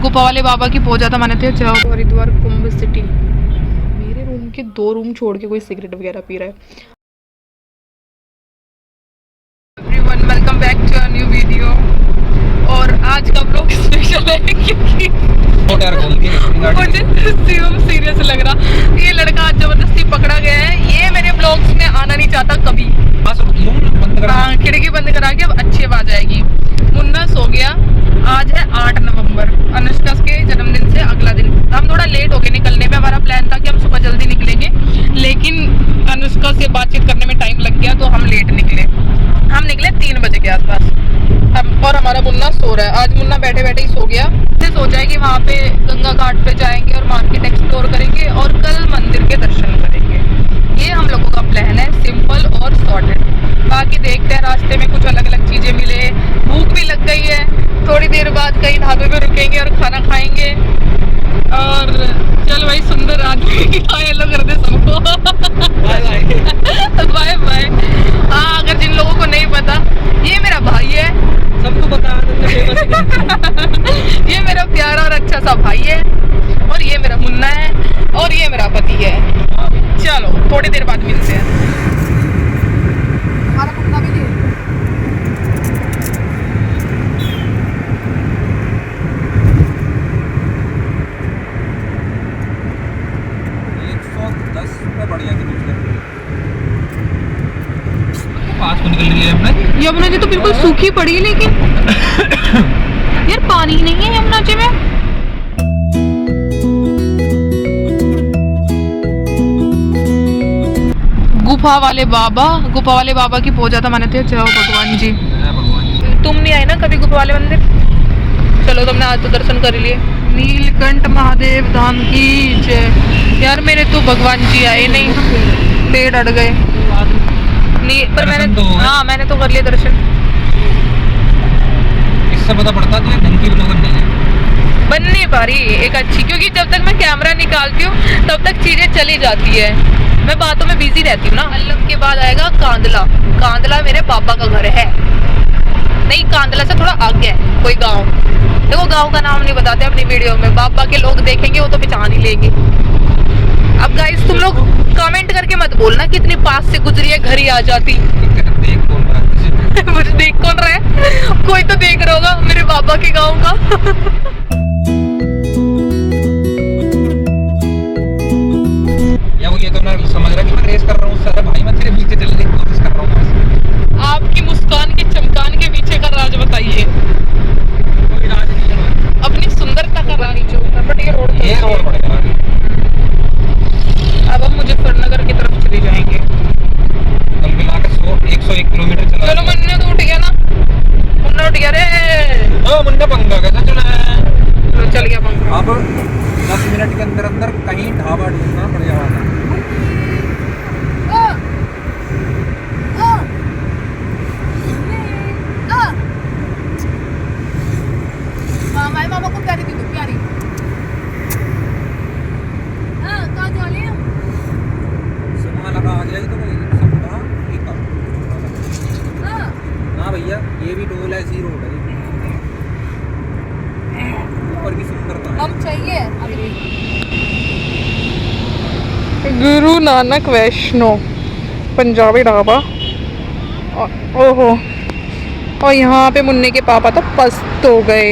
गुफा वाले बाबा की पूजा था मैंने, थे जाओ हरिद्वार कुंभ सिटी। मेरे रूम के 2 रूम छोड़ के कोई सिगरेट वगैरह पी रहा है। Everyone welcome back to a new video. और आज का ब्लॉग स्पेशल है क्योंकि मुझे सीरियस लग रहा, ये लड़का आज जबरदस्ती पकड़ा गया है। ये मेरे ब्लॉग्स में आना नहीं चाहता कभी। हाँ, खिड़की बंद करा के अब अच्छी आवाज आएगी। मुन्ना सो गया। आज है 8 नवंबर, अनुष्का के जन्मदिन से अगला दिन। हम थोड़ा लेट हो गए निकलने में। हमारा प्लान था कि हम सुबह जल्दी निकलेंगे, लेकिन अनुष्का से बातचीत करने में टाइम लग गया तो हम लेट निकले। हम निकले 3 बजे के आसपास। और हमारा मुन्ना सो रहा है। आज मुन्ना बैठे बैठे ही सो गया। हमने सोचा है कि वहाँ पे गंगा घाट पे जाएंगे और मार्केट एक्सप्लोर करेंगे और कल मंदिर के दर्शन करेंगे। ये हम लोगों का प्लान है, सिंपल और सॉर्टेड। बाकी देखते हैं, रास्ते में कुछ अलग अलग चीजें मिले। भूख भी लग गई है। थोड़ी देर बाद कहीं ढाबे पे रुकेंगे और खाना खाएंगे। और चल भाई, सुंदर आदमी हेलो कर दे सबको। Bye bye. हाँ, अगर जिन लोगों को नहीं पता, ये मेरा भाई है। सबको बता ये मेरा प्यारा और अच्छा सा भाई है। और ये मेरा मुन्ना है। और ये मेरा पति है। चलो थोड़ी देर बाद मिलते हैं। हमारा कुत्ता भी नहीं। यमुना जी तो बिल्कुल सूखी पड़ी है, लेकिन यार पानी नहीं है यमुना जी में। गुफा वाले बाबा की पूजा था मैंने, थे जाओ भगवान जी। तुम नहीं आए ना कभी गुफा वाले मंदिर? चलो, तुमने आज तो दर्शन कर लिए। नीलकंठ महादेव धाम की जय। यार मेरे तो भगवान जी आए नहीं, पेड़ अड़ गए। पर मैंने तो कर लिया दर्शन। इससे पता पड़ता है ढंग की ब्लॉगर नहीं है। बन नहीं पा रही एक अच्छी, क्योंकि जब तक मैं कैमरा निकालती हूँ तब तक चीजें चली जाती है। मैं बातों में बिजी रहती हूँ ना। अल्लम के बाद आएगा कांदला। कांदला मेरे पापा का घर है। नहीं, कांदला से थोड़ा आगे है कोई गाँव। देखो, गाँव का नाम नहीं बताते अपनी वीडियो में। बाबा के लोग देखेंगे वो तो पहचान ही लेंगे। अब गाइस, तुम लोग कमेंट करके मत बोलना कितनी पास से गुजरी है, घर ही आ जाती। देख कौन रहा है? मुझे देख कौन रहा है? कोई तो देख रहा होगा मेरे बाबा के गाँव का। या वो ये तो ना समझ रहा कि मैं रेस कर रहा हूँ। सारा भाई मैं तेरे पीछे चलने की कोशिश कर रहा हूँ। आपकी मुस्कान के चमकान के पीछे का राज बताइए। कोई राज नहीं है, अपनी सुंदरता का रानी जो बट ये रोड पड़ेगा। अब हम मुजफ्फरनगर की तरफ चले जाएंगे। कल मिला के 101 किलोमीटर चला। चलो, मुन्ना तो उठ गया ना। मुन्ना उठ गया रे। मुन्ना पंगा कैसा चला है? चल गया पंखा। अब 10 मिनट के अंदर अंदर कहीं ढाबा ढूंढना पड़ जाएगा। मामा को प्यारी दी, प्यारी। कहाँ जा रहे हैं? लगा आ गया तो ना भैया, ये भी टोल है, ऐसी रोड है। ऊपर की सुंदरता हम चाहिए गुरु नानक वैष्णो पंजाबी ढाबा। ओहो, और यहाँ पे मुन्ने के पापा तो पस्त हो गए।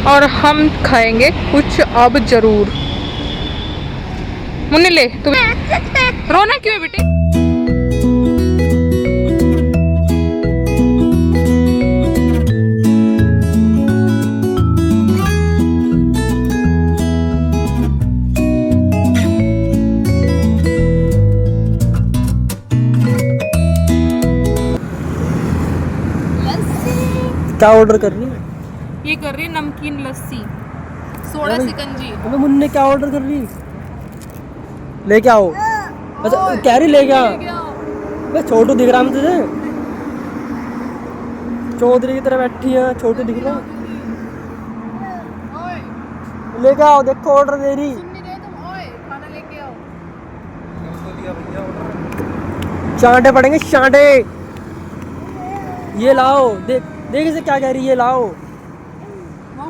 और हम खाएंगे कुछ अब जरूर। मुन्ने ले, तुम रोना क्यों है बेटे? क्या ऑर्डर कर रही है? ये कर रही है नमकीन लस्सी, सोडा सिकंजी। अबे मुन्ने क्या ऑर्डर कर रही? लेके आओ। अच्छा, कह रही लेके आ। मैं छोटू दिख रहा है तुझे? चौधरी की तरह बैठी है, छोटू दिख रहा। लेके आओ, देखो ऑर्डर दे रही। खाना लेके आओ। चांटे पड़ेंगे, चांटे। ये लाओ, देख देख इसे क्या कह रही है, लाओ। अभी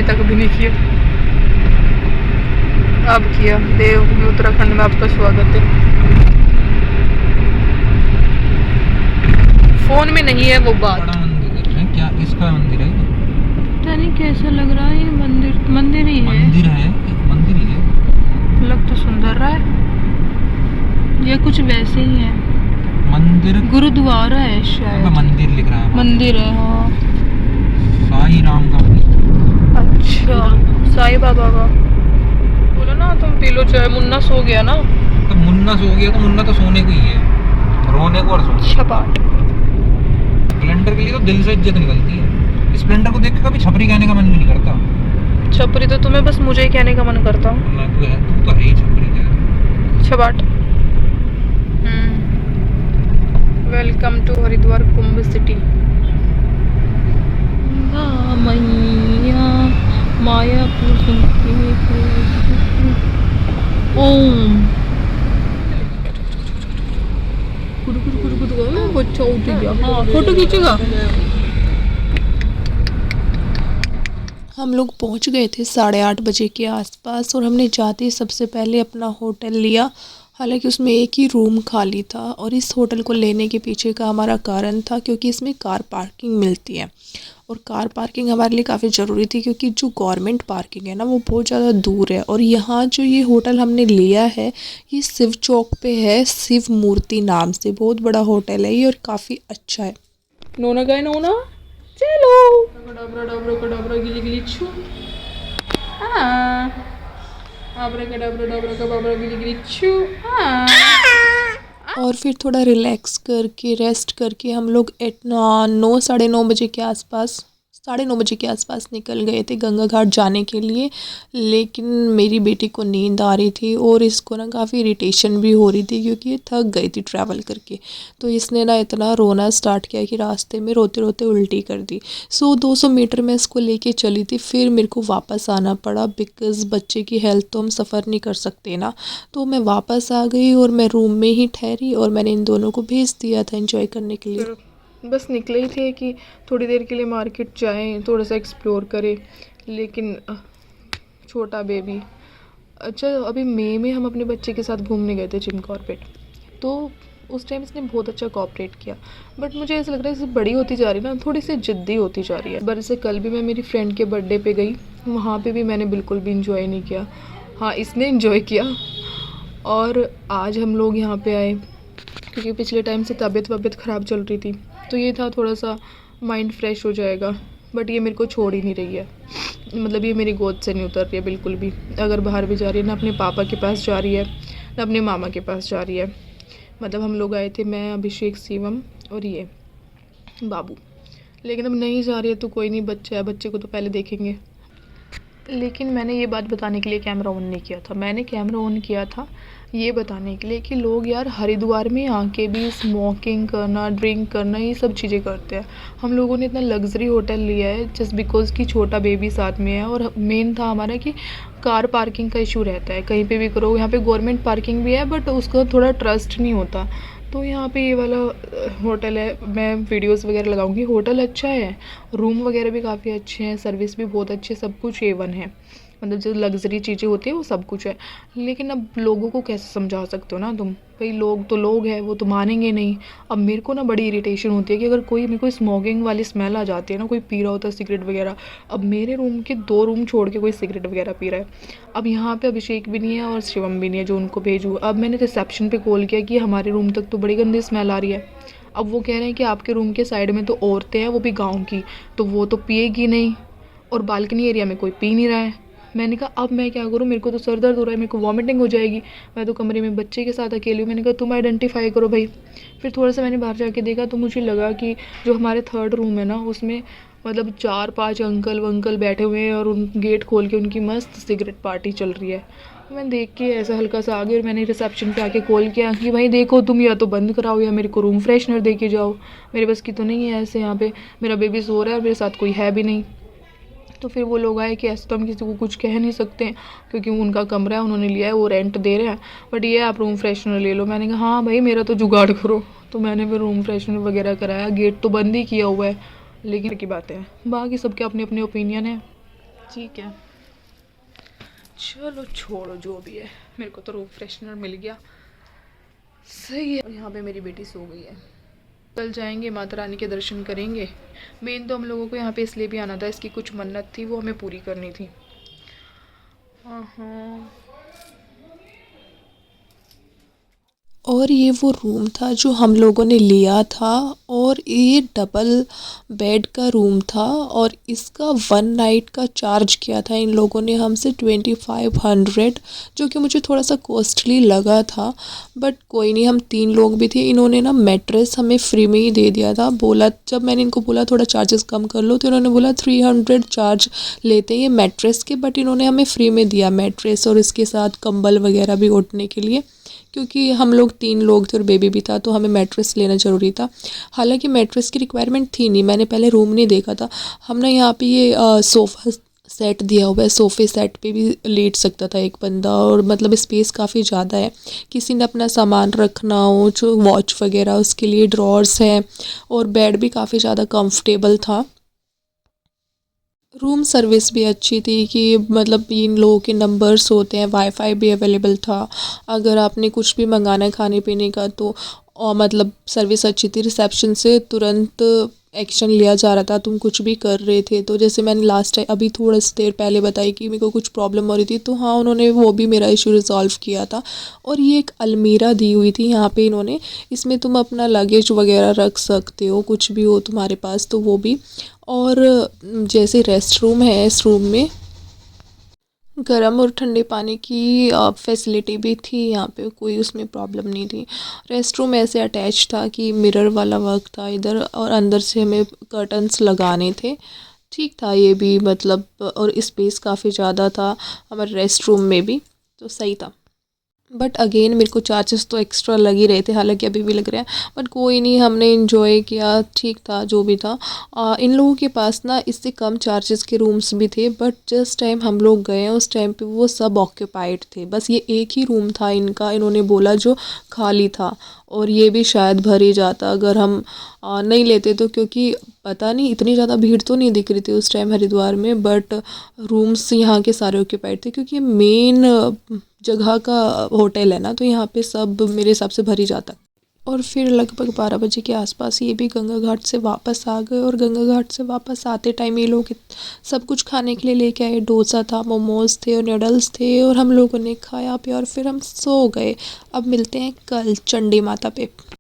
तक भी नहीं किया, अब किया। देवभूमि उत्तराखंड में आपका स्वागत है। फोन में नहीं है वो बात। बड़ा मंदिर है क्या? इसका मंदिर है? पता नहीं कैसा लग रहा है ये मंदिर। मंदिर ही है, मंदिर है, एक मंदिर ही है। लग तो सुंदर रहा है, ये कुछ वैसे ही है। मंदिर गुरुद्वारा है शायद। मंदिर लिख रहा है। मंदिर है हाँ। साई राम का मंदिर। अच्छा, साईं बाबा का। बोलो ना तुम पी लो चाय। मुन्ना सो गया ना। तो मुन्ना सो गया तो मुन्ना तो सोने को ही है, रोने को और सोने। छपाट। स्प्लेंडर के लिए तो दिल से इज्जत निकलती है। स्प्लेंडर को देख के कभी छपरी कहने का मन भी नहीं करता। छपरी तो तुम्हें बस मुझे ही कहने का मन करता। तू तो है ही छपरी कह। छपाट। Welcome to Haridwar Kumbh city. मैया मायापुर ओम। बच्चा उठ गया। हाँ फोटो खींचेगा। हम लोग पहुंच गए थे 8:30 बजे के आसपास और हमने जाते ही सबसे पहले अपना होटल लिया। हालांकि उसमें एक ही रूम खाली था और इस होटल को लेने के पीछे का हमारा कारण था क्योंकि इसमें कार पार्किंग मिलती है और कार पार्किंग हमारे लिए काफ़ी ज़रूरी थी क्योंकि जो गवर्नमेंट पार्किंग है ना वो बहुत ज़्यादा दूर है। और यहाँ जो ये होटल हमने लिया है ये शिव चौक पे है, शिव मूर्ति नाम से। बहुत बड़ा होटल है ये और काफ़ी अच्छा है। नोना गए नोना चलो कडाबरा डाबरा कडाबरा गिली गिली छू। हाँ आबरा कडाबरा डाबरा कबाबरा गिली गिली छू। हाँ। और फिर थोड़ा रिलैक्स करके रेस्ट करके हम लोग 9 साढ़े 9 बजे के आसपास 9:30 बजे के आसपास निकल गए थे गंगा घाट जाने के लिए। लेकिन मेरी बेटी को नींद आ रही थी और इसको ना काफ़ी इरिटेशन भी हो रही थी क्योंकि ये थक गई थी ट्रैवल करके। तो इसने ना इतना रोना स्टार्ट किया कि रास्ते में रोते रोते उल्टी कर दी। 200 मीटर में इसको लेके चली थी, फिर मेरे को वापस आना पड़ा बिकॉज़ बच्चे की हेल्थ तो हम सफ़र नहीं कर सकते ना। तो मैं वापस आ गई और मैं रूम में ही ठहरी और मैंने इन दोनों को भेज दिया था एंजॉय करने के लिए। बस निकले ही थे कि थोड़ी देर के लिए मार्केट जाएं, थोड़ा सा एक्सप्लोर करें। लेकिन छोटा बेबी। अच्छा अभी मई में हम अपने बच्चे के साथ घूमने गए थे जिम कॉर्बेट, तो उस टाइम इसने बहुत अच्छा कोऑपरेट किया। बट मुझे ऐसा लग रहा है जैसे बड़ी होती जा रही है ना, थोड़ी सी ज़िद्दी होती जा रही है। पर जैसे कल भी मैं मेरी फ्रेंड के बर्थडे पे गई, वहाँ पे भी मैंने बिल्कुल भी इंजॉय नहीं किया। हाँ इसने इंजॉय किया। और आज हम लोग यहाँ पे आए क्योंकि पिछले टाइम से तबीयत ख़राब चल रही थी, तो ये था थोड़ा सा माइंड फ्रेश हो जाएगा। बट ये मेरे को छोड़ ही नहीं रही है, मतलब ये मेरी गोद से नहीं उतर रही है बिल्कुल भी। अगर बाहर भी जा रही है ना अपने पापा के पास जा रही है ना अपने मामा के पास जा रही है। मतलब हम लोग आए थे, मैं, अभिषेक, शिवम और ये बाबू। लेकिन अब नहीं जा रही है तो कोई नहीं, बच्चा है, बच्चे को तो पहले देखेंगे। लेकिन मैंने ये बात बताने के लिए कैमरा ऑन नहीं किया था। मैंने कैमरा ऑन किया था ये बताने के लिए कि लोग यार हरिद्वार में आके भी स्मोकिंग करना, ड्रिंक करना, ये सब चीज़ें करते हैं। हम लोगों ने इतना लग्जरी होटल लिया है जस्ट बिकॉज़ कि छोटा बेबी साथ में है। और मेन था हमारा कि कार पार्किंग का इशू रहता है, कहीं पे भी करो। यहाँ पे गवर्नमेंट पार्किंग भी है बट उसका थोड़ा ट्रस्ट नहीं होता। तो यहाँ पे ये वाला होटल है, मैं वीडियोस वगैरह लगाऊंगी। होटल अच्छा है, रूम वगैरह भी काफ़ी अच्छे हैं, सर्विस भी बहुत अच्छी है, सब कुछ A1 है। मतलब जो लग्जरी चीज़ें होती है वो सब कुछ है। लेकिन अब लोगों को कैसे समझा सकते हो ना तुम, भाई लोग तो लोग हैं, वो तो मानेंगे नहीं। अब मेरे को ना बड़ी इरिटेशन होती है कि अगर मेरे को स्मोकिंग वाली स्मेल आ जाती है ना, कोई पी रहा होता है सिगरेट वगैरह। अब मेरे रूम के 2 रूम छोड़ के कोई सिगरेट वगैरह पी रहा है। अब यहाँ पे अभिषेक भी नहीं है और शिवम भी नहीं है जो उनको भेजूँ। अब मैंने रिसेप्शन पे कॉल किया कि हमारे रूम तक तो बड़ी गंदी स्मेल आ रही है। अब वो कह रहे हैं कि आपके रूम के साइड में तो औरतें हैं, वो भी गाँव की, तो वो तो पिएगी नहीं और बालकनी एरिया में कोई पी नहीं रहा है। मैंने कहा अब मैं क्या करूँ, मेरे को तो सर दर्द हो रहा है, मेरे को वॉमिटिंग हो जाएगी, मैं तो कमरे में बच्चे के साथ अकेली हूँ। मैंने कहा तुम आइडेंटिफाई करो भाई। फिर थोड़ा सा मैंने बाहर जाके देखा तो मुझे लगा कि जो हमारे 3rd रूम है ना उसमें मतलब 4-5 अंकल वंकल बैठे हुए हैं और उन गेट खोल के उनकी मस्त सिगरेट पार्टी चल रही है। मैं देख के ऐसा हल्का सा आ गई और मैंने रिसेप्शन पे आके कॉल किया कि भाई देखो तुम या तो बंद कराओ या मेरे को रूम फ्रेशनर दे के जाओ, मेरे बस की तो नहीं है ऐसे, यहाँ पे मेरा बेबी सो रहा है और मेरे साथ कोई है भी नहीं। तो फिर वो लोग आए कि ऐसे तो हम किसी को कुछ कह नहीं सकते क्योंकि उनका कमरा है, उन्होंने लिया है, वो रेंट दे रहे हैं, बट ये आप रूम फ्रेशनर ले लो। मैंने कहा हाँ भाई मेरा तो जुगाड़ करो। तो मैंने फिर रूम फ्रेशनर वगैरह कराया, गेट तो बंद ही किया हुआ है, लेकिन की बातें हैं, बाकी सबके अपने अपने ओपिनियन है। ठीक है चलो छोड़ो जो भी है, मेरे को तो रूम फ्रेशनर मिल गया, सही है। और यहाँ पे मेरी बेटी सो गई है। कल जाएंगे माता रानी के दर्शन करेंगे। मेन तो हम लोगों को यहाँ पे इसलिए भी आना था, इसकी कुछ मन्नत थी वो हमें पूरी करनी थी। हाँ और ये वो रूम था जो हम लोगों ने लिया था और ये डबल बेड का रूम था और इसका 1 नाइट का चार्ज किया था इन लोगों ने हमसे 2500, जो कि मुझे थोड़ा सा कॉस्टली लगा था, बट कोई नहीं, हम 3 लोग भी थे। इन्होंने ना मैट्रेस हमें फ्री में ही दे दिया था। बोला, जब मैंने इनको बोला थोड़ा चार्जेस कम कर लो तो इन्होंने बोला 300 चार्ज लेते हैं ये मैट्रेस के, बट इन्होंने हमें फ्री में दिया मैट्रेस और इसके साथ कंबल वगैरह भी ओढ़ने के लिए, क्योंकि हम लोग 3 लोग थे और बेबी भी था तो हमें मैट्रेस लेना ज़रूरी था। हालांकि मैट्रेस की रिक्वायरमेंट थी नहीं, मैंने पहले रूम नहीं देखा था। हमने यहाँ पे ये सोफ़ा सेट दिया हुआ है, सोफ़े सेट पे भी लेट सकता था एक बंदा, और मतलब स्पेस काफ़ी ज़्यादा है। किसी ने अपना सामान रखना हो, जो वॉच वगैरह, उसके लिए ड्रॉर्स हैं, और बेड भी काफ़ी ज़्यादा कंफर्टेबल था। रूम सर्विस भी अच्छी थी कि मतलब इन लोगों के नंबर्स होते हैं, वाईफाई भी अवेलेबल था। अगर आपने कुछ भी मंगाना है खाने पीने का तो मतलब सर्विस अच्छी थी। रिसेप्शन से तुरंत एक्शन लिया जा रहा था, तुम कुछ भी कर रहे थे तो। जैसे मैंने लास्ट टाइम अभी थोड़ा सी देर पहले बताई कि मेरे को कुछ प्रॉब्लम हो रही थी, तो हाँ उन्होंने वो भी मेरा इशू रिजॉल्व किया था। और ये एक अलमीरा दी हुई थी यहाँ पे इन्होंने, इसमें तुम अपना लगेज वगैरह रख सकते हो, कुछ भी हो तुम्हारे पास तो वो भी। और जैसे रेस्ट रूम है, इस रूम में गर्म और ठंडे पानी की फैसिलिटी भी थी, यहाँ पे कोई उसमें प्रॉब्लम नहीं थी। रेस्ट रूम ऐसे अटैच था कि मिरर वाला वर्क था इधर, और अंदर से हमें कर्टन्स लगाने थे। ठीक था ये भी, मतलब, और स्पेस काफ़ी ज़्यादा था हमारे रेस्ट रूम में भी, तो सही था। बट अगेन मेरे को चार्जेस तो एक्स्ट्रा लग ही रहे थे, हालांकि अभी भी लग रहे हैं, बट कोई नहीं, हमने इन्जॉय किया, ठीक था जो भी था। इन लोगों के पास ना इससे कम चार्जेस के रूम्स भी थे, बट जिस टाइम हम लोग गए उस टाइम पे वो सब ऑक्यूपाइड थे। बस ये एक ही रूम था इनका, इन्होंने बोला, जो खाली था, और ये भी शायद भर ही जाता अगर हम नहीं लेते तो, क्योंकि पता नहीं इतनी ज़्यादा भीड़ तो नहीं दिख रही थी उस टाइम हरिद्वार में, बट रूम्स यहाँ के सारे ऑक्यूपाइड थे, क्योंकि मेन जगह का होटल है ना, तो यहाँ पे सब मेरे हिसाब से भर ही जाता। और फिर लगभग 12 बजे के आसपास ये भी गंगा घाट से वापस आ गए, और गंगा घाट से वापस आते टाइम ये लोग सब कुछ खाने के लिए लेके आए। डोसा था, मोमोज थे और नूडल्स थे, और हम लोगों ने खाया पिया और फिर हम सो गए। अब मिलते हैं कल चंडी माता पे।